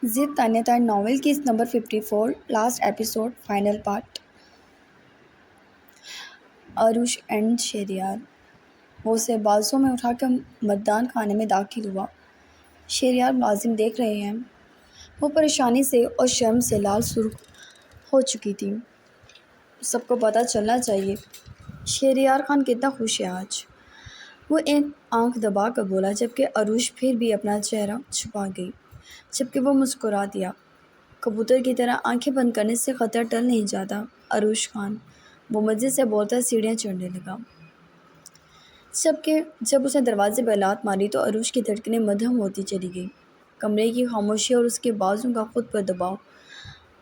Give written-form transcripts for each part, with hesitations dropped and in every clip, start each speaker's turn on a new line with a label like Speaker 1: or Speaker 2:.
Speaker 1: ضد تانیہ تائن ناول کی number 54 last episode final part. Aroosh and Shehryar. وہ اسے بازوں میں اٹھا کر متدان خانے میں داخل ہوا. شہریار ملازم دیکھ رہے ہیں. وہ پریشانی سے اور شرم سے لال سرخ ہو چکی تھی. سب کو پتہ چلنا چاہیے. شہریار خان کتنا خوش ہے آج. وہ ایک آنکھ دبا کر بولا جبکہ عروش پھر بھی اپنا چہرہ چھپا گئی. جبکہ وہ مسکرا دیا. کبوتر کی طرح آنکھیں بند کرنے سے خطرہ ٹل نہیں جاتا عروش خان. وہ مزے سے بولتا سیڑھیاں چڑھنے لگا. جب اس نے دروازے پر لات ماری تو عروش کی دھڑکنیں مدھم ہوتی چلی گئی. کمرے کی خاموشی اور اس کے بازوں کا خود پر دباؤ.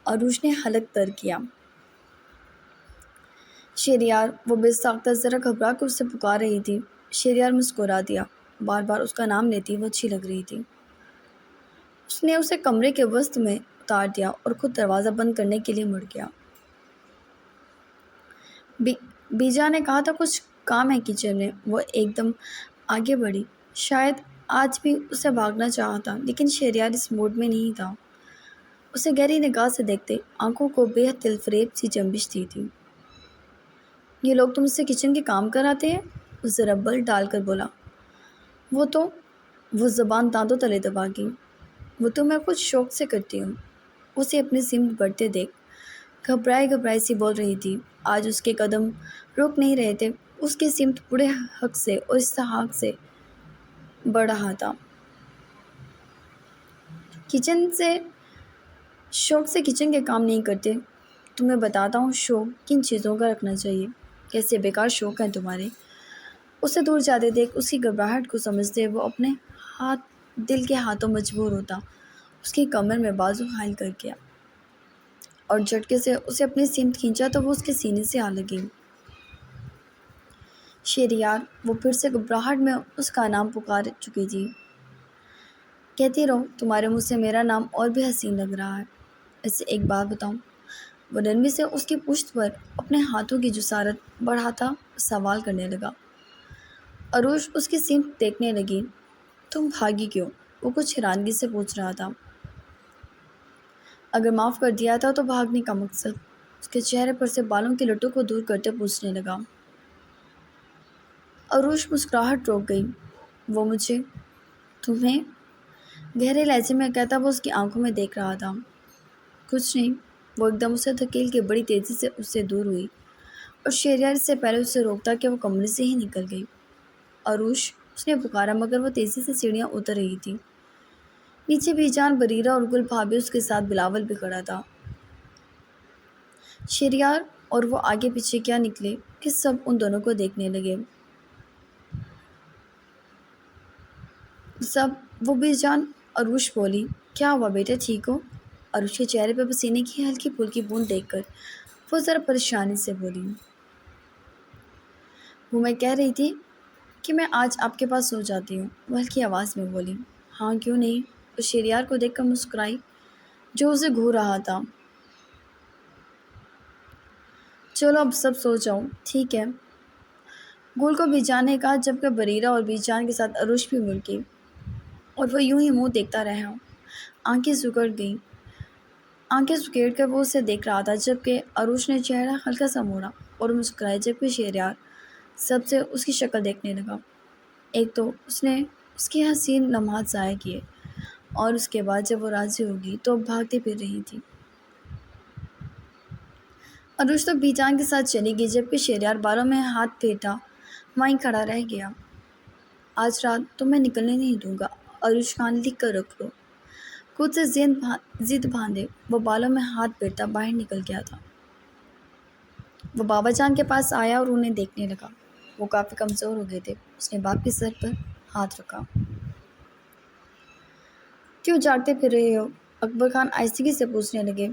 Speaker 1: عروش نے حلق تر کیا. شہریار. وہ بے ساختہ ذرا گھبرا کر اسے پکار رہی تھی. شہریار مسکرا دیا. بار بار اس کا نام لیتی وہ اچھی لگ رہی تھی. اس نے اسے کمرے کے وسط میں اتار دیا اور خود دروازہ بند کرنے کے لیے مڑ گیا. بیجا نے کہا تھا کچھ کام ہے کچن میں. وہ ایک دم آگے بڑھی. شاید آج بھی اسے بھاگنا چاہا تھا لیکن شہریار اس موڈ میں نہیں تھا. اسے گہری نگاہ سے دیکھتے آنکھوں کو بے حد دلفریب سی جنبش دی تھی. یہ لوگ تم سے کچن کے کام کراتے ہیں؟ اس ذرا بل ڈال کر بولا. وہ زبان دانتوں تلے دبا گئی. وہ تو میں کچھ شوق سے کرتی ہوں. اسے اپنی سمت بڑھتے دیکھ گھبرائی سی بول رہی تھی. آج اس کے قدم رک نہیں رہے تھے. اس کی سمت بڑے حق سے اور استحقاق سے بڑھ رہا تھا. شوق سے کچن کے کام نہیں کرتے. تمہیں بتاتا ہوں شوق کن چیزوں کا رکھنا چاہیے. کیسے بیکار شوق ہیں تمہارے. اسے دور جاتے دیکھ اس کی گھبراہٹ کو سمجھتے وہ اپنے دل کے ہاتھوں مجبور ہوتا. اس کی کمر میں بازو حائل کر گیا اور جھٹکے سے اسے اپنی سمت کھینچا تو وہ اس کے سینے سے آ لگی. شہریار. وہ پھر سے گھبراہٹ میں اس کا نام پکار چکی تھی. کہتی رہو تمہارے منہ سے میرا نام اور بھی حسین لگ رہا ہے. اسے ایک بات بتاؤں. وہ نرمی سے اس کی پشت پر اپنے ہاتھوں کی جسارت بڑھاتا سوال کرنے لگا. عروش اس کی سمت دیکھنے لگی. تم بھاگی کیوں؟ وہ کچھ حیرانگی سے پوچھ رہا تھا. اگر معاف کر دیا تھا تو بھاگنے کا مقصد؟ اس کے چہرے پر سے بالوں کی لٹوں کو دور کرتے پوچھنے لگا. عروش مسکراہٹ روک گئی. وہ تمہیں گہرے لہجے میں کہتا وہ اس کی آنکھوں میں دیکھ رہا تھا. کچھ نہیں. وہ ایک دم اسے دھکیل کے بڑی تیزی سے اس سے دور ہوئی اور شہریار اس سے پہلے اسے روکتا کہ وہ کمرے سے ہی نکل گئی. عروش. اس نے پکارا مگر وہ تیزی سے سیڑھیاں اتر رہی تھی. نیچے بیجان بریرہ اور گل بھابھی اس کے ساتھ بلاول بھی کھڑا تھا. شہریار اور وہ آگے پیچھے کیا نکلے کہ سب ان دونوں کو دیکھنے لگے. وہ بیجان. عروش بولی. کیا ہوا بیٹا ٹھیک ہو؟ عروش کے چہرے پہ پسینے کی ہلکی پھلکی بوند دیکھ کر وہ ذرا پریشانی سے بولی. وہ میں کہہ رہی تھی کہ میں آج آپ کے پاس سو جاتی ہوں. وہ ہلکی آواز میں بولی. ہاں کیوں نہیں. وہ شہریار کو دیکھ کر مسکرائی جو اسے گھور رہا تھا. چلو اب سب سو جاؤ. ٹھیک ہے. گل کو بیجان نے کہا جبکہ بریرہ اور بیجان کے ساتھ عروش بھی مڑ گئی اور وہ یوں ہی منہ دیکھتا رہا. آنکھیں سکیڑ کر وہ اسے دیکھ رہا تھا جبکہ عروش نے چہرہ ہلکا سا موڑا اور مسکرائے جبکہ شہریار سب سے اس کی شکل دیکھنے لگا. ایک تو اس نے اس کی حسین لمحات ضائع کیے اور اس کے بعد جب وہ راضی ہوگی تو اب بھاگتی پھر رہی تھی. عروش تو بیجان کے ساتھ چلی گئی جبکہ شہریار بالوں میں ہاتھ پھیرتا وہیں کھڑا رہ گیا. آج رات تو میں نکلنے نہیں دوں گا. عروش خان لکھ کر رکھ لو. خود سے ضد باندھے وہ بالوں میں ہاتھ پھیرتا باہر نکل گیا تھا. وہ بابا جان کے پاس آیا اور انہیں دیکھنے لگا. وہ کافی کمزور ہو گئے تھے. اس نے باپ کے سر پر ہاتھ رکھا. کیوں جاگتے پھر رہے ہو؟ اکبر خان آہستگی سے پوچھنے لگے.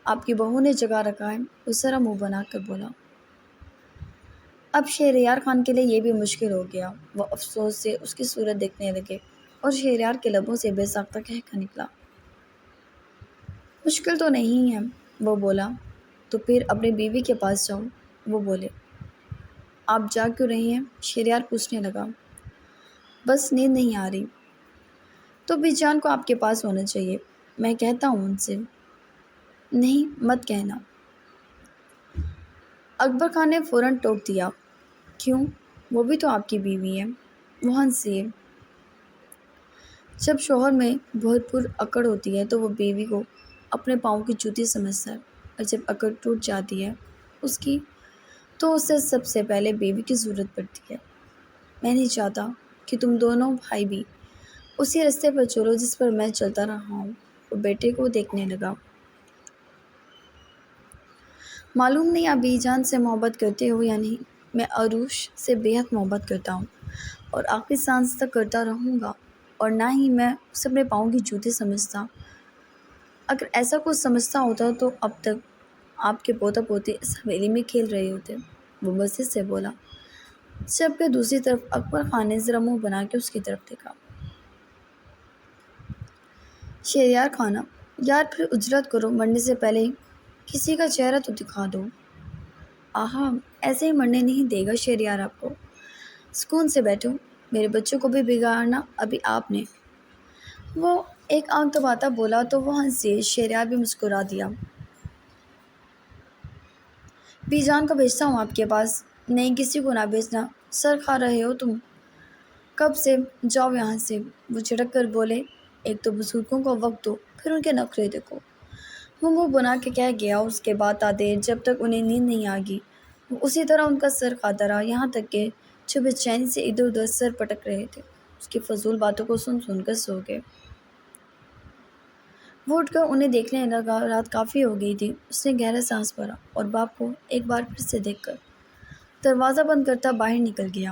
Speaker 1: آپ کی بہو نے جگا رکھا ہے. وہ ذرا منہ بنا کر بولا. اب شہریار خان کے لیے یہ بھی مشکل ہو گیا. وہ افسوس سے اس کی صورت دیکھنے لگے اور شہریار کے لبوں سے بے ساختہ کہہ نکلا. مشکل تو نہیں ہے. وہ بولا. تو پھر اپنی بیوی کے پاس جاؤ. وہ بولے. آپ جاگ کیوں رہی ہیں؟ شہریار پوچھنے لگا. بس نیند نہیں آ رہی. تو بیجان کو آپ کے پاس ہونا چاہیے. میں کہتا ہوں ان سے۔ نہیں، مت کہنا، اکبر خان نے فوراً ٹوک دیا۔ کیوں؟ وہ بھی تو آپ کی بیوی ہے۔ وہ ہنسی۔ جب شوہر میں بھرپور اکڑ ہوتی ہے تو وہ بیوی کو اپنے پاؤں کی جوتی سمجھتا ہے، اور جب اکڑ ٹوٹ جاتی ہے اس کی تو اسے سب سے پہلے بیوی کی ضرورت پڑتی ہے۔ میں نہیں چاہتا کہ تم دونوں بھائی بھی اسی راستے پر چلو جس پر میں چلتا رہا ہوں۔ وہ بیٹے کو دیکھنے لگا۔ معلوم نہیں آپ بی جان سے محبت کرتے ہو یا نہیں، میں عروش سے بے حد محبت کرتا ہوں اور آخری سانس تک کرتا رہوں گا، اور نہ ہی میں اسے اپنے پاؤں کی جوتی سمجھتا۔ اگر ایسا کچھ سمجھتا ہوتا تو اب تک آپ کے پوتا پوتی اس حویلی میں کھیل رہے ہوتے، وہ مسجد سے بولا، جبکہ دوسری طرف اکبر خان نے ذرا منہ بنا کے اس کی طرف دیکھا۔ شہریار خانہ، یار پھر اجرت کرو، مرنے سے پہلے کسی کا چہرہ تو دکھا دو۔ آہا، ایسے ہی مرنے نہیں دے گا شہریار آپ کو۔ سکون سے بیٹھو، میرے بچوں کو بھی بگاڑنا ابھی آپ نے۔ وہ ایک آنکھ دباتا بولا تو وہ ہنسی۔ شہریار بھی مسکرا دیا۔ بی جان کو بھیجتا ہوں آپ کے پاس۔ نہیں، کسی کو نہ بھیجنا، سر کھا رہے ہو تم کب سے، جاؤ یہاں سے۔ وہ جھڑک کر بولے، ایک تو بزرگوں کو وقت دو، پھر ان کے نخرے دیکھو۔ وہ منہ بنا کے کہہ گیا، اور اس کے بعد تا دیر جب تک انہیں نیند نہیں آگی وہ اسی طرح ان کا سر کھاتا رہا، یہاں تک کہ جو بے چینی سے ادھر ادھر سر پٹک رہے تھے اس کی فضول باتوں کو سن سن کر سو گئے۔ وہ اٹھ کر انہیں دیکھنے لگا۔ رات کافی ہو گئی تھی۔ اس نے گہرا سانس بھرا اور باپ کو ایک بار پھر سے دیکھ کر دروازہ بند کرتا باہر نکل گیا۔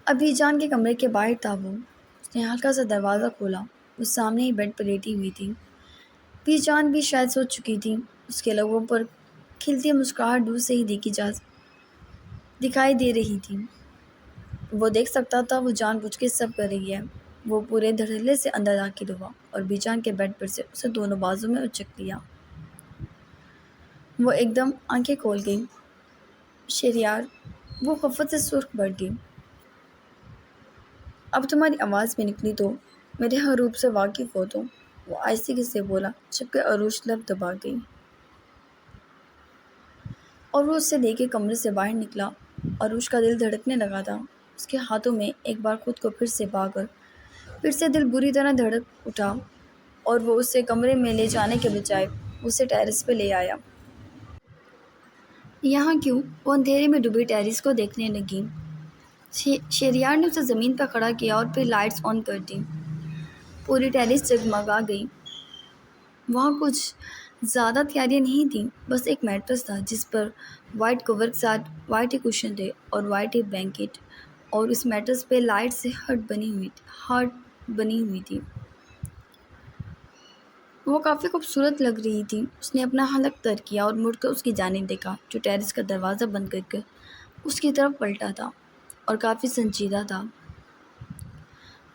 Speaker 1: ابھی جان کے کمرے کے باہر تھا وہ۔ اس نے ہلکا سا دروازہ کھولا۔ وہ سامنے ہی بیڈ پر لیٹی ہوئی تھی۔ بی جان بھی شاید سو چکی تھی۔ اس کے لبوں پر کھلتی مسکراہٹ دور سے ہی دکھائی دے رہی تھی۔ وہ دیکھ سکتا تھا وہ جان بوجھ کے سب کر رہی ہے۔ وہ پورے دھڑلے سے اندر داخل ہوا اور بی جان کے بیڈ پر سے اسے دونوں بازو میں اچک لیا۔ وہ ایک دم آنکھیں کھول گئی۔ شہریار، وہ خفت سے سرخ پڑ گئی۔ اب تمہاری آواز بھی نکلی تو میرے حروف سے واقف ہو تو، وہ آہستگی سے بولا، جبکہ عروش لب دبا گئی۔ اور وہ اس سے لے کے کمرے سے باہر نکلا۔ عروش کا دل دھڑکنے لگا تھا۔ اس کے ہاتھوں میں ایک بار خود کو پھر سے پا کر پھر سے دل بری طرح دھڑک اٹھا، اور وہ اسے کمرے میں لے جانے کے بجائے اسے ٹیرس پہ لے آیا۔ یہاں کیوں؟ وہ اندھیرے میں ڈوبی ٹیرس کو دیکھنے لگی۔ شہریار نے اسے زمین پر کھڑا کیا اور پھر لائٹس آن کر دی۔ پوری ٹیرس جگمگا گئی۔ وہاں کچھ زیادہ تیاریاں نہیں تھیں، بس ایک میٹرس تھا جس پر وائٹ کور کے ساتھ وائٹ ہی کشن تھے اور وائٹ ہی بلینکٹ، اور اس میٹرس پہ لائٹ سے ہارٹ بنی ہوئی تھی۔ وہ کافی خوبصورت لگ رہی تھی۔ اس نے اپنا حلق تر کیا اور مڑ کر اس کی جانب دیکھا جو ٹیرس کا دروازہ بند کر کے اس کی طرف پلٹا تھا اور کافی سنجیدہ تھا۔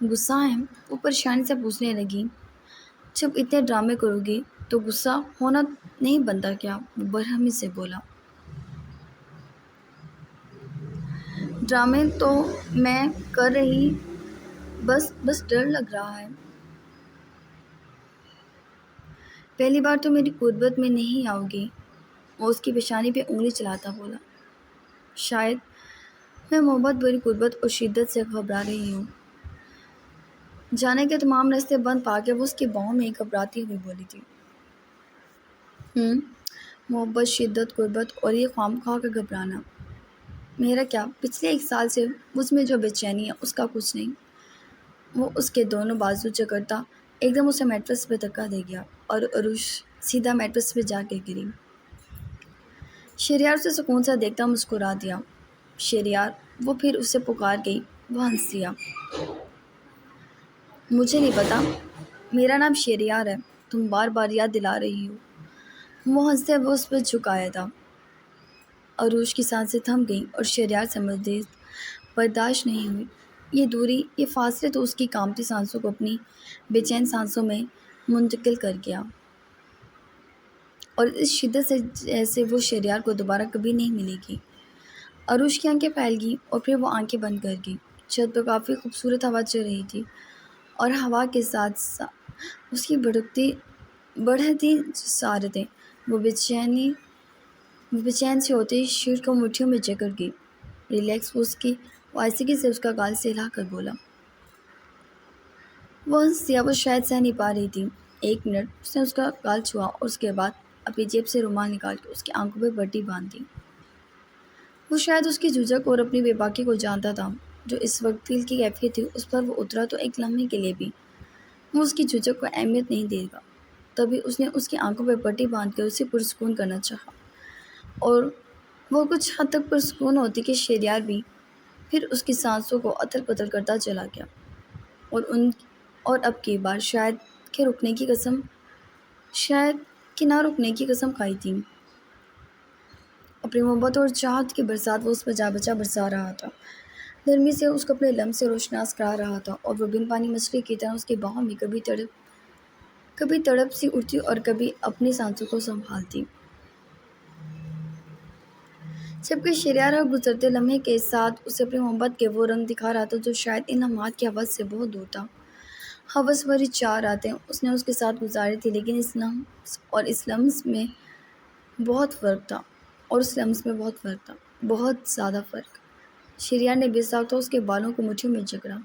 Speaker 1: غصہ ہے؟ وہ پریشانی سے پوچھنے لگی۔ جب اتنے ڈرامے کرو گی تو غصہ ہونا نہیں بنتا کیا؟ وہ برہمی سے بولا۔ ڈرامے تو میں کر رہی، بس ڈر لگ رہا ہے۔ پہلی بار تو میری قربت میں نہیں آؤ گی۔ وہ اس کی پیشانی پہ انگلی چلاتا بولا۔ شاید میں محبت بری قربت اور شدت سے گھبرا رہی ہوں۔ جانے کے تمام راستے بند پا کے وہ اس کی باہوں میں گھبراتی ہوئی بولی تھی۔ محبت، شدت، قربت اور یہ خواہ کا گھبرانا، میرا کیا؟ پچھلے 1 سال سے مجھ میں جو بے چینی ہے اس کا کچھ نہیں۔ وہ اس کے دونوں بازو جکڑتا ایک دم اسے میٹرس پہ دھکا دے گیا اور عروش سیدھا میٹرس پہ جا کے گری۔ شہریار اسے سکون سے دیکھتا مسکرا دیا۔ شہریار، وہ پھر اسے پکار گئی۔ وہ ہنس دیا۔ مجھے نہیں پتا، میرا نام شہریار ہے، تم بار بار یاد دلا رہی ہو۔ وہ ہنستے ہوئے اس پر جھک آیا تھا۔ عروش کی سانسیں تھم گئیں اور شہریار سے مزید برداشت نہیں ہوئی۔ یہ دوری، یہ فاصلے تو اس کی کانپتی سانسوں کو اپنی بے چین سانسوں میں منتقل کر گیا، اور اس شدت سے جیسے وہ شہریار کو دوبارہ کبھی نہیں ملے گی۔ عروش کی آنکھیں پھیل گئیں اور پھر وہ آنکھیں بند کر گئی۔ چھت پر کافی خوبصورت ہوا چل رہی تھی اور ہوا کے ساتھ ساتھ اس کی بڑھتی جسارتیں وہ بے چین سے ہوتے ہی شیر کو مٹھیوں میں جکڑ گئی۔ ریلیکس وہ آہستگی سے اس کا گال سہلا کر بولا۔ وہ ہنس دیا، وہ شاید سہ نہیں پا رہی تھی۔ 1 منٹ اس نے اس کا گال چھوا اور اس کے بعد اپنی جیب سے رومال نکال کے اس کی آنکھوں پہ پٹی باندھ دی۔ وہ شاید اس کی جھجک اور اپنی بے باکی کو جانتا تھا۔ جو اس وقت دل کی کیفیت تھی اس پر وہ اترا تو ایک لمحے کے لیے بھی وہ اس کی جھجک کو اہمیت نہیں دے گا۔ تبھی اس نے اس کی آنکھوں پہ پٹی باندھ کر اسے پرسکون کرنا چاہا، اور وہ کچھ حد تک پرسکون ہوتی کہ شہریار بھی پھر اس کی سانسوں کو اتھل پتھل کرتا چلا گیا، اور اب کی بار شاید کہ نہ رکنے کی قسم کھائی تھی۔ اپنی محبت اور چاہت کی برسات وہ اس پر جا بجا برسا رہا تھا، نرمی سے اس کو اپنے لمس سے روشناس کرا رہا تھا، اور وہ بن پانی مچھلی کی طرح اس کی باہوں میں کبھی تڑپ سی اٹھتی اور کبھی اپنی سانسوں کو سنبھالتی، جبکہ شہریار ہر گزرتے لمحے کے ساتھ اسے اپنی محبت کے وہ رنگ دکھا رہا تھا جو شاید ان لمحات کی حوث سے بہت دور تھا۔ حوث بھری 4 راتیں اس نے اس کے ساتھ گزاری تھی، لیکن اس لمس میں بہت فرق تھا، بہت زیادہ فرق۔ شہریار نے بے ساختہ اس کے بالوں کو مٹھیوں میں جکڑا۔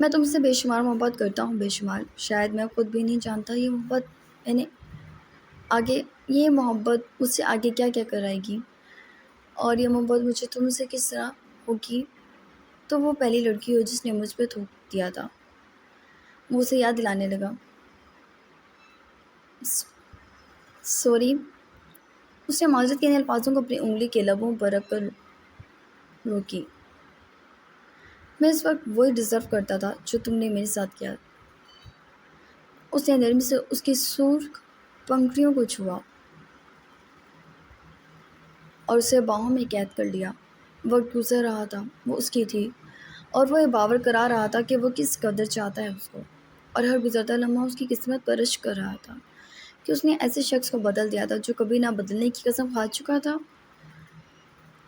Speaker 1: میں تم سے بے شمار محبت کرتا ہوں، بے شمار، شاید میں خود بھی نہیں جانتا یہ محبت مجھ سے آگے کیا کیا کرائے گی، اور یہ محبت مجھے تم سے کس طرح ہوگی۔ تو وہ پہلی لڑکی ہو جس نے مجھ پہ تھوک دیا تھا، وہ اسے یاد دلانے لگا۔ سوری، اس نے معذرت کے ان الفاظوں کو اپنی انگلی کے لبوں پر رکھ کر روکی۔ میں اس وقت وہی ڈیزرو کرتا تھا جو تم نے میرے ساتھ کیا۔ اس نے نرمی سے اس کی سرخ پنکھڑیوں کو چھوا اور اسے باہوں میں قید کر لیا۔ وقت گزر رہا تھا، وہ اس کی تھی، اور وہ یہ باور کرا رہا تھا کہ وہ کس قدر چاہتا ہے اس کو، اور ہر گزرتا لمحہ اس کی قسمت پر رشک کر رہا تھا کہ اس نے ایسے شخص کو بدل دیا تھا جو کبھی نہ بدلنے کی قسم کھا چکا تھا۔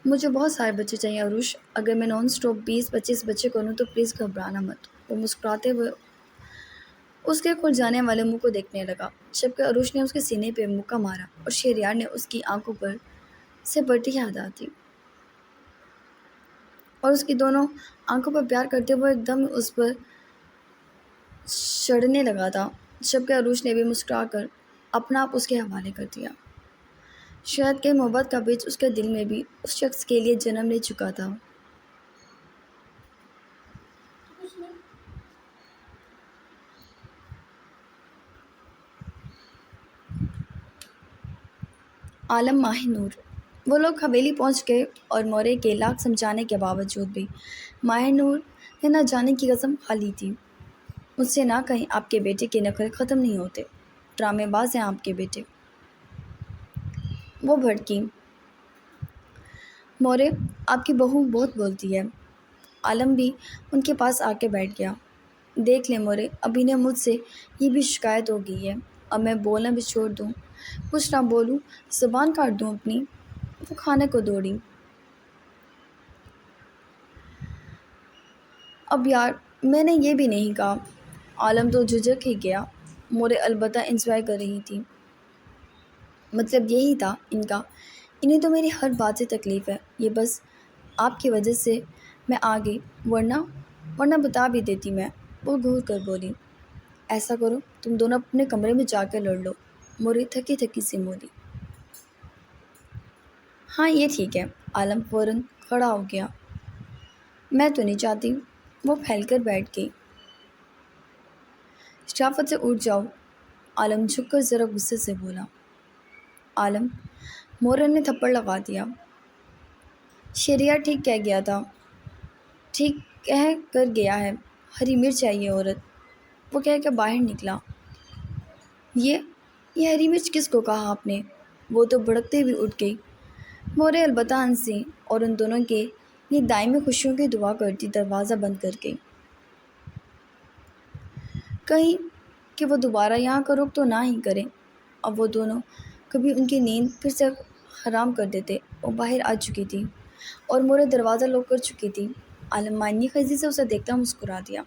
Speaker 1: مجھے بہت سارے بچے چاہیے عروش، اگر میں نان سٹاپ 20-25 بچے کروں تو پلیز گھبرانا مت۔ وہ مسکراتے ہوئے اس کے کھل جانے والے منہ کو دیکھنے لگا، جبکہ عروش نے اس کے سینے پہ مکہ مارا اور شہریار نے اس کی آنکھوں پر سے پٹی یاد آتی اور اس کی دونوں آنکھوں پر پیار کرتے ہوئے ایک دم اس پر چڑھنے لگا تھا، جبکہ عروش نے بھی مسکرا کر اپنا آپ اس کے حوالے کر دیا۔ شاید کہ محبت کا بیج اس کے دل میں بھی اس شخص کے لیے جنم لے چکا تھا۔ عالم ماہ نور۔ وہ لوگ حویلی پہنچ گئے اور مورے کے لاکھ سمجھانے کے باوجود بھی ماہ نور نے نہ جانے کی قسم کھا لی تھی۔ مجھ سے نہ کہیں، آپ کے بیٹے کے نخرے ختم نہیں ہوتے، ڈرامے باز ہیں آپ کے بیٹے۔ وہ بھڑکی۔ مورے، آپ کی بہو بہت بولتی ہے۔ عالم بھی ان کے پاس آ کے بیٹھ گیا۔ دیکھ لیں مورے، اب انہیں مجھ سے یہ بھی شکایت ہو گئی ہے، اب میں بولنا بھی چھوڑ دوں، کچھ نہ بولوں، زبان کاٹ دوں اپنی۔ وہ کھانے کو دوڑی۔ اب یار، میں نے یہ بھی نہیں کہا۔ عالم تو جھجک ہی گیا۔ مورے البتہ انجوائے کر رہی تھی۔ مطلب یہی تھا ان کا، انہیں تو میری ہر بات سے تکلیف ہے، یہ بس آپ کی وجہ سے میں آ گئی، ورنہ بتا بھی دیتی میں۔ وہ گھور کر بولی۔ ایسا کرو، تم دونوں اپنے کمرے میں جا کے لڑ لو، مورے تھکی تھکی سی بولی۔ ہاں یہ ٹھیک ہے۔ عالم فوراً کھڑا ہو گیا۔ میں تو نہیں چاہتی۔ وہ پھیل کر بیٹھ گئی۔ شرافت سے اٹھ جاؤ، عالم جھک کر ذرا غصے سے بولا۔ عالم، مورن نے تھپڑ لگا دیا۔ شہریار ٹھیک کہہ گیا تھا، ٹھیک کہہ کر گیا ہے، ہری مرچ ہے یہ عورت، وہ کہہ کے باہر نکلا۔ یہ ہری مرچ کس کو کہا آپ نے؟ وہ تو بھڑکتے ہوئے اٹھ گئی۔ مورے البتہ ہنسی اور ان دونوں کے لیے دائمی خوشیوں کی دعا کرتی دروازہ بند کر گئی۔ کہیں کہ وہ دوبارہ یہاں کا رخ تو نہ ہی کریں۔ اب وہ دونوں کبھی ان کی نیند پھر سے حرام کر دیتے۔ وہ باہر آ چکی تھی اور مورے دروازہ لاک کر چکی تھی۔ عالم معنی خیزی سے اسے دیکھتا مسکرا دیا۔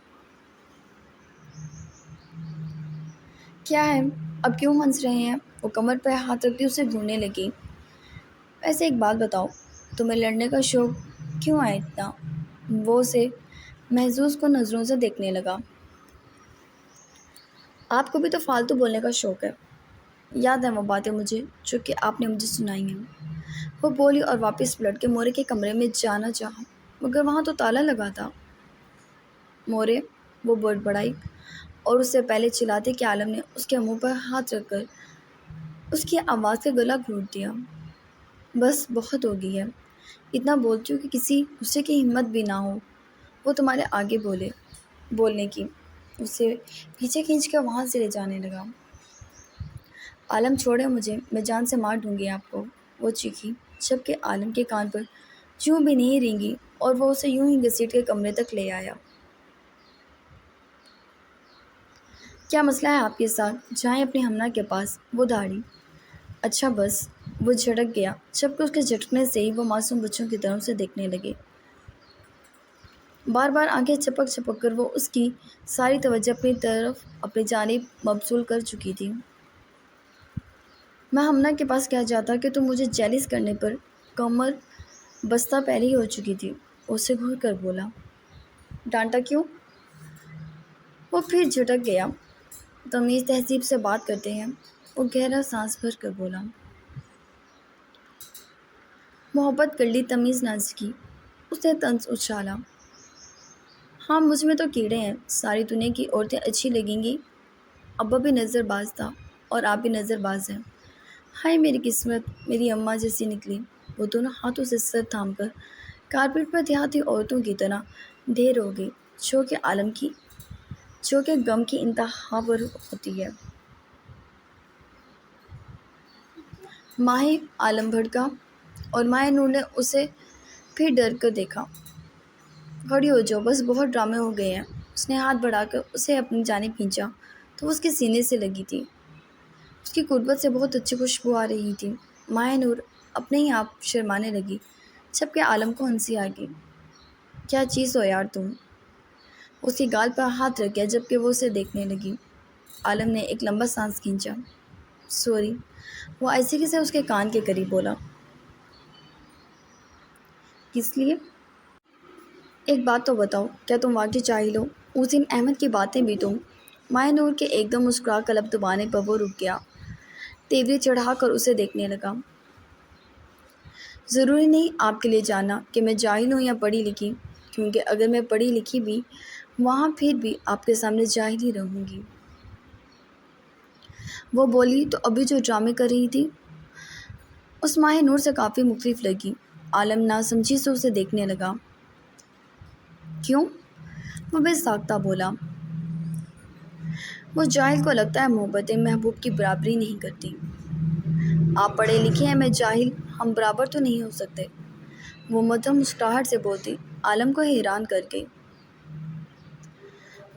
Speaker 1: کیا ہے؟ اب کیوں ہنس رہے ہیں؟ وہ کمر پہ ہاتھ رکھتی اسے گھورنے لگی۔ ایسے ایک بات بتاؤ، تمہیں لڑنے کا شوق کیوں ہے اتنا؟ وہ اسے محظوظ کو نظروں سے دیکھنے لگا۔ آپ کو بھی تو فالتو بولنے کا شوق ہے۔ یاد ہے وہ باتیں مجھے جو کہ آپ نے مجھے سنائی ہیں؟ وہ بولی اور واپس پلٹ کے مورے کے کمرے میں جانا چاہا، مگر وہاں تو تالا لگا تھا۔ مورے، وہ بڑبڑائی اور اس سے پہلے چلاتے کہ عالم نے اس کے منہ پر ہاتھ رکھ کر اس کی آواز کا گلا گھونٹ دیا۔ بس بہت ہو گئی ہے، اتنا بولتی ہوں کہ کسی غصے کی ہمت بھی نہ ہو وہ تمہارے آگے بولنے کی۔ اسے پیچھے کھینچ کر وہاں سے لے جانے لگا۔ عالم چھوڑے مجھے، میں جان سے مار دوں گی آپ کو، وہ چیخی، جبکہ عالم کے کان پر یوں بھی نہیں رینگی اور وہ اسے یوں ہی گھسیٹ کے کمرے تک لے آیا۔ کیا مسئلہ ہے آپ کے ساتھ؟ جائیں اپنے ہمنہ کے پاس، وہ دھاڑی۔ اچھا بس، وہ جھٹک گیا، جبکہ اس کے جھٹکنے سے ہی وہ معصوم بچوں کی طرح اسے دیکھنے لگے۔ بار بار آنکھیں چپک چپک کر وہ اس کی ساری توجہ اپنی جانب مبذول کر چکی تھی۔ میں ہمنہ کے پاس کیا جاتا کہ تم مجھے جیلس کرنے پر کمر بستہ پہلے ہی ہو چکی تھی، اسے گھور کر بولا۔ ڈانٹا کیوں؟ وہ پھر جھٹک گیا۔ تمیز تہذیب سے بات کرتے ہیں، وہ گہرا سانس بھر کر بولا۔ محبت کر لی، تمیز نہ سیکھی، اس نے طنز اچھالا۔ ہاں، مجھ میں تو کیڑے ہیں، ساری دنیا کی عورتیں اچھی لگیں گی۔ ابا بھی نظر باز تھا اور آپ بھی نظر باز ہیں۔ ہائے میری قسمت، میری اماں جیسی نکلی۔ وہ دونوں ہاتھوں سے سر تھام کر کارپیٹ پر دیہاتی عورتوں کی طرح ڈھیر ہو گئی، جو کہ غم کی انتہا پر ہوتی ہے۔ ماہی، عالم بھڑکا اور ماہ نور نے اسے پھر ڈر کر دیکھا۔ کھڑی ہو جاؤ، بس بہت ڈرامے ہو گئے ہیں۔ اس نے ہاتھ بڑھا کر اسے اپنی جانب کھینچا تو وہ اس کے سینے سے لگی تھی۔ اس کی قربت سے بہت اچھی خوشبو آ رہی تھی۔ ماہ نور اپنے ہی آپ شرمانے لگی، جبکہ عالم کو ہنسی آ گئی۔ کیا چیز ہو یار تم؟ اس کی گال پر ہاتھ رکھ گیا جبکہ وہ اسے دیکھنے لگی۔ عالم نے ایک لمبا سانس کھینچا۔ سوری، وہ آہستگی سے اس کے کان کے قریب بولا۔ کس لیے؟ ایک بات تو بتاؤ، کیا تم واقعی جاہل ہو؟ اس دن احمد کی باتیں بھی تم؟ ماہ نور کے ایک دم مسکرا کر لب دبانے پر وہ رک گیا، تیوری چڑھا کر اسے دیکھنے لگا۔ ضروری نہیں آپ کے لیے جاننا کہ میں جاہل ہوں یا پڑھی لکھی، کیونکہ اگر میں پڑھی لکھی بھی وہاں پھر بھی آپ کے سامنے جاہل ہی رہوں گی۔ وہ بولی تو ابھی جو ڈرامے کر رہی تھی اس ماہ نور سے کافی مختلف لگی۔ عالم ناسمجھی سے اسے دیکھنے لگا۔ کیوں؟ وہ بے ساختہ بولا۔ وہ جاہل کو لگتا ہے محبتیں محبوب کی برابری نہیں کرتی۔ آپ پڑھے لکھے ہیں، میں جاہل، ہم برابر تو نہیں ہو سکتے، وہ مدھم مسکراہٹ سے بولتی، عالم کو حیران کر گئی۔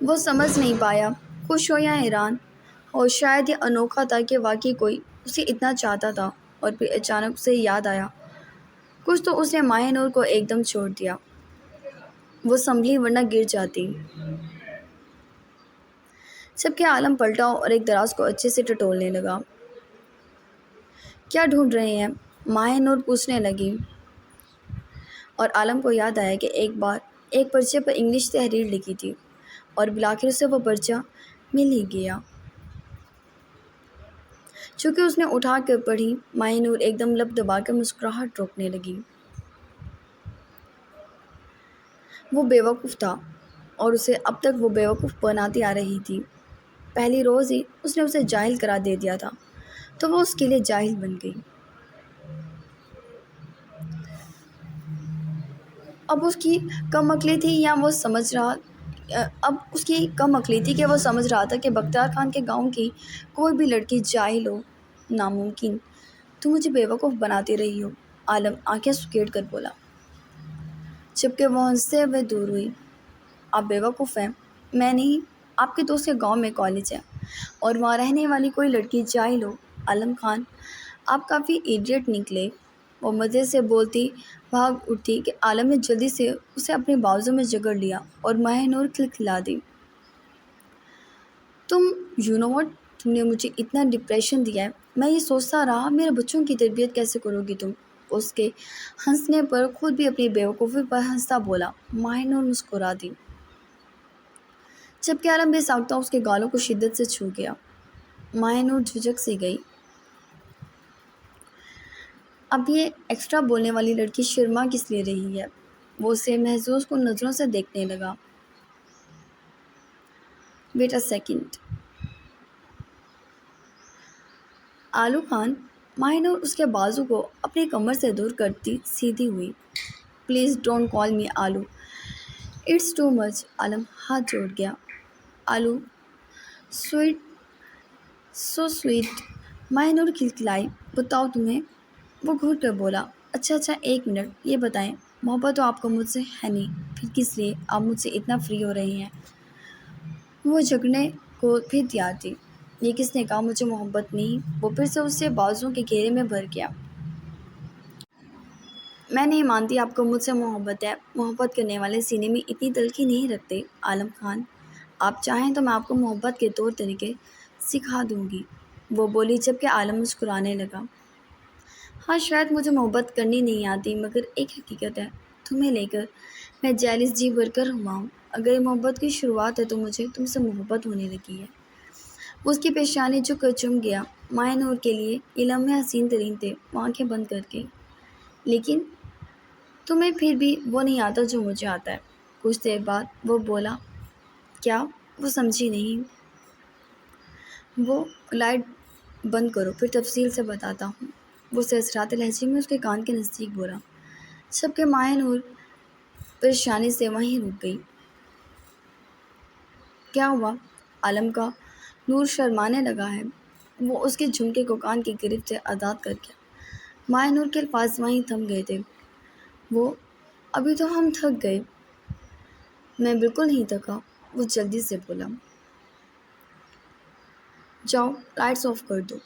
Speaker 1: وہ سمجھ نہیں پایا، خوش ہو یا حیران، اور شاید یہ انوکھا تھا کہ واقعی کوئی اسے اتنا چاہتا تھا، اور پھر اچانک اسے یاد آیا کچھ تو اس نے ماہ نور کو ایک دم چھوڑ دیا۔ وہ سنبھلی ورنہ گر جاتی۔ جبکہ عالم پلٹا اور ایک دراز کو اچھے سے ٹٹولنے لگا۔ کیا ڈھونڈ رہے ہیں؟ ماہ نور پوچھنے لگی، اور عالم کو یاد آیا کہ ایک بار ایک پرچے پر انگلش تحریر لکھی تھی، اور بالآخر اسے وہ پرچہ مل ہی گیا۔ چونکہ اس نے اٹھا کر پڑھی، ماہ نور ایک دم لب دبا کر مسکراہٹ روکنے لگی۔ وہ بیوقوف تھا اور اسے اب تک وہ بیوقوف بناتی آ رہی تھی۔ پہلی روز ہی اس نے اسے جاہل قرار دے دیا تھا تو وہ اس کے لیے جاہل بن گئی۔ اب اس کی کم عقلی تھی کہ وہ سمجھ رہا تھا کہ بختیار خان کے گاؤں کی کوئی بھی لڑکی جاہل ہو، ناممکن۔ تم مجھے بیوقوف بناتی رہی ہو، عالم آنکھیں سکیڑ کر بولا، جبکہ وہ ہنستے ہوئے دور ہوئی۔ آپ بیوقوف ہیں، میں نہیں۔ آپ کے دوست کے گاؤں میں کالج ہے اور وہاں رہنے والی کوئی لڑکی جاہل ہو، عالم خان آپ کافی ایڈیٹ نکلے۔ وہ مزے سے بولتی بھاگ اٹھتی کہ عالم نے جلدی سے اسے اپنے بازو میں جکڑ لیا اور ماہ نور کھلکھلا دی۔ تم یو نو واٹ، تم نے مجھے اتنا ڈپریشن دیا ہے، میں یہ سوچتا رہا میرے بچوں کی تربیت کیسے کرو گی تم۔ اس کے ہنسنے پر خود بھی اپنی بیوقوفی پر ہنستا بولا۔ ماہ نور مسکرا دی، جبکہ عالم بے ساختہ اس کے گالوں کو شدت سے چھو گیا۔ ماہ نور جھجک سی گئی۔ اب یہ ایکسٹرا بولنے والی لڑکی شرما کس لیے رہی ہے؟ وہ اسے محظوظ کو نظروں سے دیکھنے لگا۔ Wait a second. آلو خان، ماہ نور اس کے بازو کو اپنی کمر سے دور کرتی سیدھی ہوئی۔ پلیز ڈونٹ کال می آلو، اٹس ٹو مچ۔ عالم ہاتھ جوڑ گیا۔ آلو، سویٹ، سو سویٹ۔ ماہ نور کھلکھلائی۔ بتاؤ تمہیں؟ وہ گھٹ کر بولا۔ اچھا ایک منٹ، یہ بتائیں، محبت تو آپ کو مجھ سے ہے نہیں، پھر کس لیے آپ مجھ سے اتنا فری ہو رہی ہیں؟ وہ جھگڑنے کو بھی تیار تھی۔ یہ کس نے کہا مجھے محبت نہیں؟ وہ پھر سے اس سے بازوؤں کے گھیرے میں بھر گیا۔ میں نہیں مانتی آپ کو مجھ سے محبت ہے۔ محبت کرنے والے سینے میں اتنی تلخی نہیں رکھتے عالم خان۔ آپ چاہیں تو میں آپ کو محبت کے طور طریقے سکھا دوں گی، وہ بولی، جبکہ عالم مسکرانے لگا۔ ہاں، شاید مجھے محبت کرنی نہیں آتی، مگر ایک حقیقت ہے، تمہیں لے کر میں جیلس جی بھر کر ہوا ہوں۔ اگر یہ محبت کی شروعات ہے تو مجھے تم سے محبت ہونے لگی ہے۔ وہ اس کی پیشانی جھک کر چم گیا۔ ماہ نور کے لیے یہ لمحے حسین ترین تھے، وہ آنکھیں بند کر کے۔ لیکن تمہیں پھر بھی وہ نہیں آتا جو مجھے آتا ہے۔ کچھ دیر بعد وہ بولا۔ کیا؟ وہ سمجھی نہیں۔ وہ لائٹ بند کرو، پھر تفصیل سے بتاتا ہوں، وہ سرسراتے لہجے میں اس کے کان کے نزدیک بولا، جبکہ ماہ نور پریشانی سے وہیں رک گئی۔ کیا ہوا؟ عالم کا نور شرمانے لگا ہے۔ وہ اس کے جھمکے کو کان کی گرفت سے آزاد کر گیا۔ ماہ نور کے الفاظ وہیں تھم گئے تھے۔ وہ، ابھی تو ہم تھک گئے۔ میں بالکل نہیں تھکا، وہ جلدی سے بولا۔ جاؤ لائٹس آف کر دو۔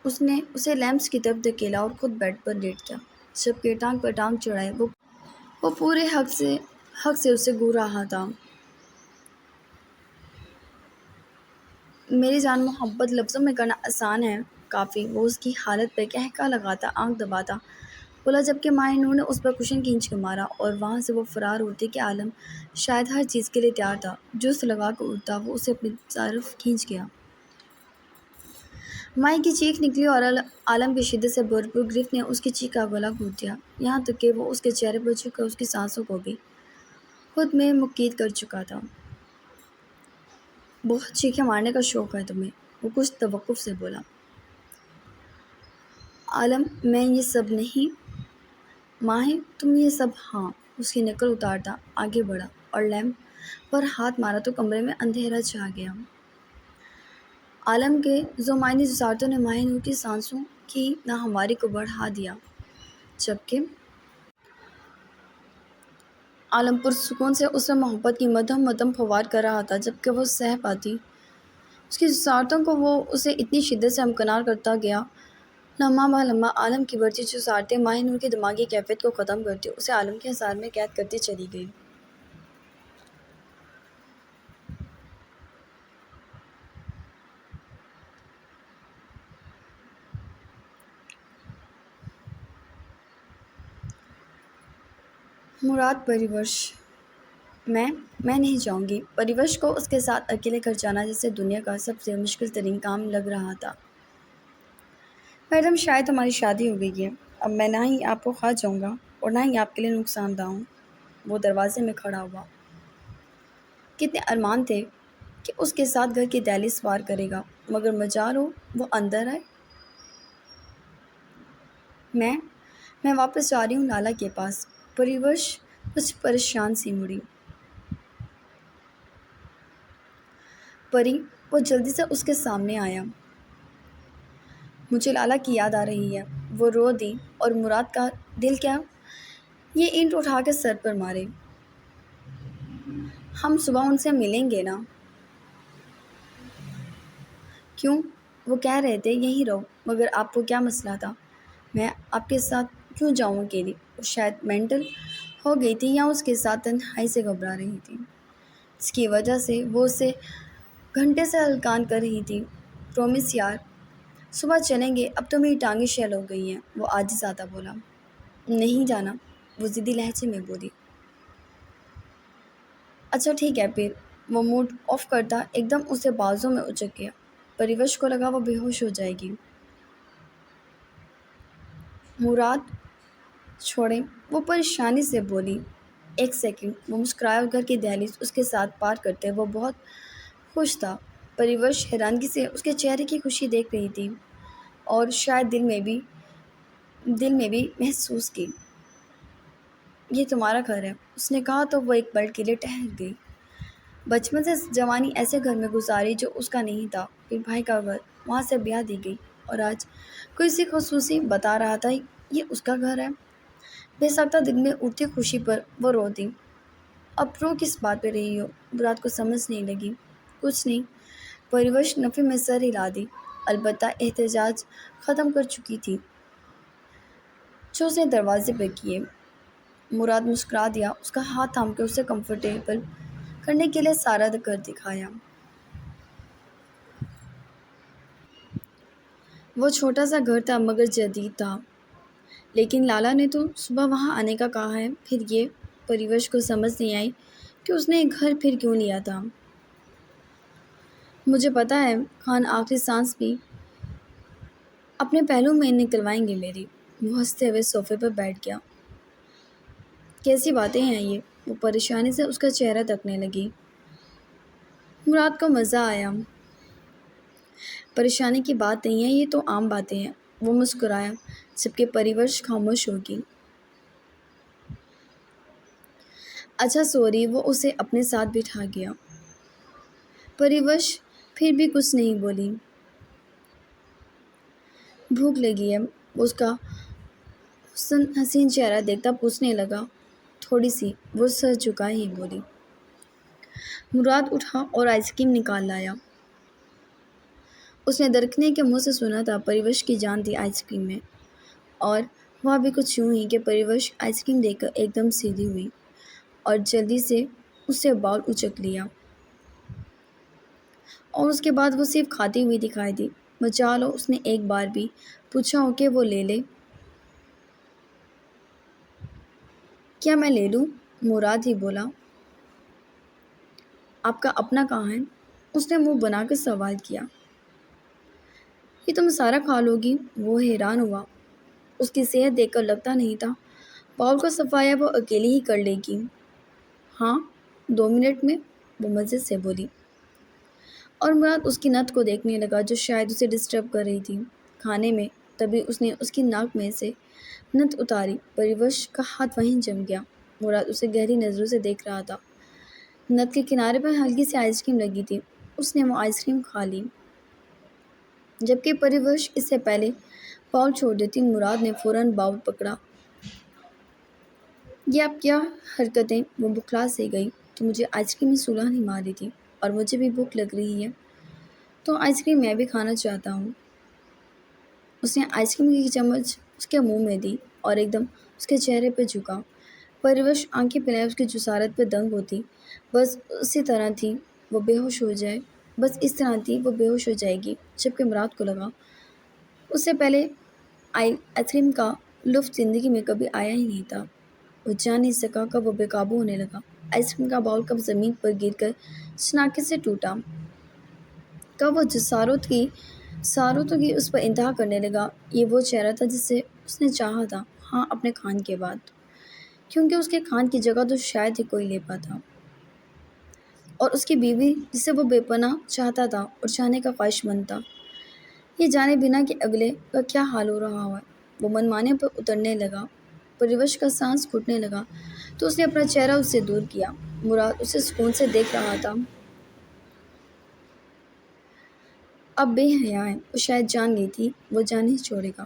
Speaker 1: اس نے اسے لیمپس کی طرف دھکیلا اور خود بیڈ پر لیٹ گیا، جبکہ ٹانگ پر ٹانگ چڑھائے وہ پورے حق سے اسے گھور رہا تھا۔ میری جان، محبت لفظوں میں کرنا آسان ہے، کافی۔ وہ اس کی حالت پہ قہقہ لگاتا، آنکھ دباتا بولا، جبکہ ماہ نور نے اس پر کشن کھینچ کے مارا اور وہاں سے وہ فرار ہوتی کہ عالم شاید ہر چیز کے لیے تیار تھا۔ جوس لگا کر اٹھتا، وہ اسے اپنی طرف کھینچ گیا۔ ماہ کی چیخ نکلی اور عالم کی شدت سے بھرپور گرفت نے اس کی چیخ کا گلا گھونٹ دیا، یہاں تک کہ وہ اس کے چہرے پر جھک کر اس کی سانسوں کو بھی خود میں مقید کر چکا تھا۔ بہت چیخیں مارنے کا شوق ہے تمہیں، وہ کچھ توقف سے بولا۔ عالم، میں یہ سب نہیں۔ ماہ، تم یہ سب ہاں۔ اس کی نقل اتارتا آگے بڑھا اور لیمپ پر ہاتھ مارا تو کمرے میں اندھیرا چھا گیا۔ عالم کے ذومعنی جسارتوں نے ماہ نور کی سانسوں کی ناہمواری کو بڑھا دیا، جبکہ عالم پرسکون سے اس میں محبت کی مدھم مدھم پھوار کر رہا تھا، جبکہ وہ سہ پاتی اس کی جسارتوں کو۔ وہ اسے اتنی شدت سے ہمکنار کرتا گیا، لمحہ بہ لمحہ عالم کی بڑھتی جسارتیں ماہ نور کی دماغی کیفیت کو ختم کرتی، اسے عالم کے حصار میں قید کرتی چلی گئی۔ مراد پریورش۔ میں نہیں جاؤں گی۔ پریورش کو اس کے ساتھ اکیلے گھر جانا جیسے دنیا کا سب سے مشکل ترین کام لگ رہا تھا۔ میڈم، شاید ہماری شادی ہو گئی ہے، اب میں نہ ہی آپ کو کھا جاؤں گا اور نہ ہی آپ کے لیے نقصان دہ ہوں۔ وہ دروازے میں کھڑا ہوا۔ کتنے ارمان تھے کہ اس کے ساتھ گھر کی دہلیز پار کرے گا، مگر مجال ہو وہ اندر آئے۔ میں واپس جا رہی ہوں لالا کے پاس۔ پریورش کچھ پریشان سی مڑی۔ پری، وہ جلدی سے اس کے سامنے آیا۔ مجھے لالا کی یاد آ رہی ہے، وہ رو دی، اور مراد کا دل کیا؟ یہ اینٹ اٹھا کے سر پر مارے۔ ہم صبح ان سے ملیں گے نا؟ کیوں؟ وہ کہہ رہے تھے یہیں رہو، مگر آپ کو کیا مسئلہ تھا؟ میں آپ کے ساتھ کیوں جاؤں اکیلی؟ وہ شاید مینٹل ہو گئی تھی یا اس کے ساتھ تنہائی سے گھبرا رہی تھی، جس کی وجہ سے وہ اسے گھنٹے سے ہلکان کر رہی تھی۔ پرومس یار، صبح چلیں گے، اب تو میری ٹانگیں شیل ہو گئی ہیں، وہ آج زیادہ بولا۔ نہیں جانا، وہ ضدی لہجے میں بولی۔ اچھا ٹھیک ہے پھر۔ وہ موڈ آف کرتا ایک دم اسے بازوں میں اچک گیا۔ پریوش کو لگا وہ بے ہوش ہو جائے گی۔ مراد چھوڑیں، وہ پریشانی سے بولی۔ ایک سیکنڈ، وہ مسکرایا اور گھر کی دہلیز اس کے ساتھ پار کرتے وہ بہت خوش تھا۔ پریوش حیرانگی سے اس کے چہرے کی خوشی دیکھ رہی تھی اور شاید دل میں بھی محسوس کی۔ یہ تمہارا گھر ہے، اس نے کہا تو وہ ایک پل کے لیے ٹہر گئی۔ بچپن سے جوانی ایسے گھر میں گزاری جو اس کا نہیں تھا، پھر بھائی کا گھر، وہاں سے بیاہ دی گئی اور آج کسی خصوصی بتا رہا تھا یہ اس کا گھر ہے۔ بے ساختہ دل میں اٹھتی خوشی پر وہ رو دی۔ اب رو کس بات پہ رہی ہو؟ مراد کو سمجھ نہیں لگی۔ کچھ نہیں، پریوش نفی میں سر ہلا دی، البتہ احتجاج ختم کر چکی تھی جو اس نے دروازے پہ کیے۔ مراد مسکرا دیا، اس کا ہاتھ تھام کے اسے کمفرٹیبل کرنے کے لیے سارا گھر دکھایا۔ وہ چھوٹا سا گھر تھا مگر جدید تھا، لیکن لالا نے تو صبح وہاں آنے کا کہا ہے۔ پھر یہ پریوش کو سمجھ نہیں آئی کہ اس نے ایک گھر پھر کیوں لیا تھا۔ مجھے پتہ ہے، خان آخری سانس بھی اپنے پہلو میں نکلوائیں گے میری۔ وہ ہنستے ہوئے صوفے پر بیٹھ گیا۔ کیسی باتیں ہیں یہ؟ وہ پریشانی سے اس کا چہرہ تکنے لگی۔ مراد کو مزہ آیا۔ پریشانی کی بات نہیں ہے، یہ تو عام باتیں ہیں۔ وہ مسکرایا جبکہ پریوش خاموش ہو گئی۔ اچھا سوری، وہ اسے اپنے ساتھ بٹھا گیا۔ پریوش پھر بھی کچھ نہیں بولی۔ بھوک لگی ہے، وہ اس کا حسین چہرہ دیکھتا پوچھنے لگا۔ تھوڑی سی، وہ سر جھکائے ہی بولی۔ مراد اٹھا اور آئس کریم نکال لایا۔ اس نے درکنے کے منہ سے سنا تھا پریوش کی جان تھی آئس کریم میں، اور وہ بھی کچھ یوں ہی کہ پریوش آئس کریم دے کر ایک دم سیدھی ہوئی اور جلدی سے اس سے باؤل اچک لیا، اور اس کے بعد وہ صرف کھاتی ہوئی دکھائی دی۔ بچا لو، اس نے ایک بار بھی پوچھا ہو کہ وہ لے لے؟ کیا میں لے لوں؟ مراد ہی بولا۔ آپ کا اپنا کہاں ہے؟ اس نے منہ بنا کر سوال کیا۔ یہ تم سارا کھا لو گی؟ وہ حیران ہوا، اس کی صحت دیکھ کر لگتا نہیں تھا باؤل کا صفایا وہ اکیلی ہی کر لے گی۔ ہاں، 2 منٹ میں، وہ مزے سے بولی، اور مراد اس کی نت کو دیکھنے لگا جو شاید اسے ڈسٹرب کر رہی تھی کھانے میں۔ تبھی اس نے اس کی ناک میں سے نت اتاری۔ پریوش کا ہاتھ وہیں جم گیا۔ مراد اسے گہری نظروں سے دیکھ رہا تھا۔ نت کے کنارے پر ہلکی سی آئس کریم لگی تھی، اس نے وہ آئس کریم کھا لی، جبکہ پریوش اس سے پہلے باؤل چھوڑ دیتی۔ مراد نے فوراً باؤل پکڑا۔ یہ آپ کیا حرکتیں؟ وہ بخلا سے گئی۔ تو مجھے آئس کریم میں سولا نہیں ماری تھی، اور مجھے بھی بھوک لگ رہی ہے، تو آئس کریم میں بھی کھانا چاہتا ہوں۔ اس نے آئس کریم کی چمچ اس کے منہ میں دی اور ایک دم اس کے چہرے پہ جھکا۔ پریوش آنکھیں پھیلائے اس کی جسارت پہ دنگ ہوتی۔ بس اسی طرح تھی وہ بے ہوش ہو جائے بس اس طرح تھی وہ بے ہوش ہو جائے گی، جبکہ مراد کو لگا اس سے پہلے آئس کریم کا لطف زندگی میں کبھی آیا ہی نہیں تھا۔ وہ جان نہیں سکا کب وہ بے قابو ہونے لگا۔ آئس کریم کا باؤل کب زمین پر گر کر شناخت سے ٹوٹا، کب وہ سارتوں کی اس پر انتہا کرنے لگا۔ یہ وہ چہرہ تھا جسے اس نے چاہا تھا، ہاں اپنے خان کے بعد، کیونکہ اس کے خان کی جگہ تو شاید ہی کوئی لے پاتا، اور اس کی بیوی جسے وہ بے پناہ چاہتا تھا اور چاہنے کا خواہش مند تھا، یہ جانے بنا کہ اگلے کا کیا حال ہو رہا ہے۔ وہ منمانے پر اترنے لگا۔ پریوش کا سانس گھٹنے لگا تو اس نے اپنا چہرہ اس سے دور کیا۔ مراد اسے سکون سے دیکھ رہا تھا۔ اب بے حیا ہے، وہ شاید جان گئی تھی وہ جان نہیں چھوڑے گا۔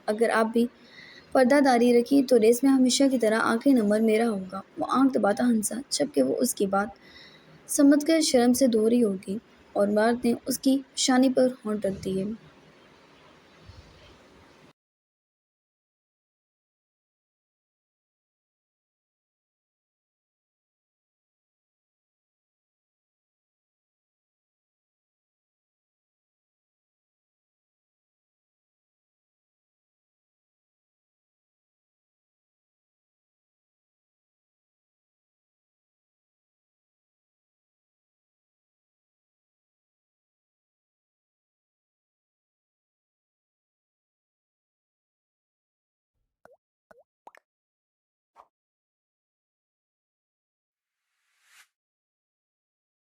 Speaker 1: اگر آپ بھی پردہ داری رکھی تو ریس میں ہمیشہ کی طرح آخری نمبر میرا ہوگا۔ وہ آنکھ دباتا ہنسا، جبکہ وہ اس کی بات سمجھ کر شرم سے دھو رہی ہوگی، اور مراد نے اس کی شانی پر ہونٹ رکھ دیے۔